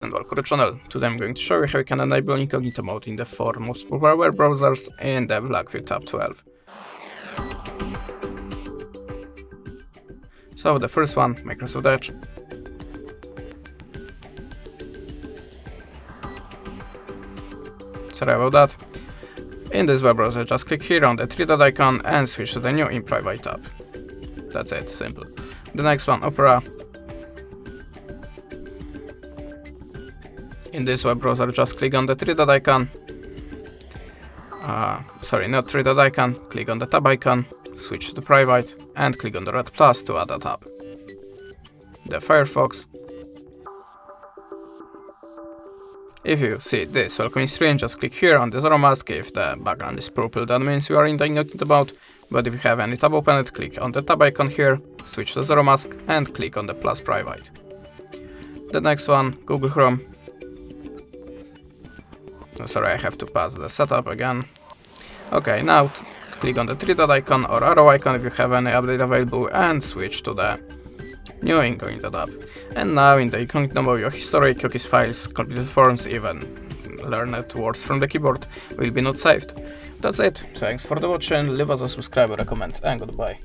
And welcome to the channel. Today I'm going to show you how you can enable Incognito mode in the 4 most popular web browsers in the BLACKVIEW Tab 12. So the first one, Microsoft Edge. Sorry about that. In this web browser, just click here on the 3-dot icon and switch to the new in private tab. That's it, simple. The next one, Opera. In this web browser, just click on the 3-dot icon. Sorry, not 3-dot icon. Click on the tab icon, switch to private, and click on the red plus to add a tab. The Firefox. If you see this welcoming screen, just click here on the zero mask. If the background is purple, that means you are in the Incognito mode. But if you have any tab opened, click on the tab icon here, switch to zero mask, and click on the plus private. The next one, Google Chrome. Sorry, I have to pass the setup again. Okay, now click on the 3-dot icon or arrow icon if you have any update available and switch to the new Incognito tab. And now in the Incognito mode, your history, cookies, files, completed forms, even learned words from the keyboard will be not saved. That's it. Thanks for the watching, leave us a subscribe or a comment, and goodbye.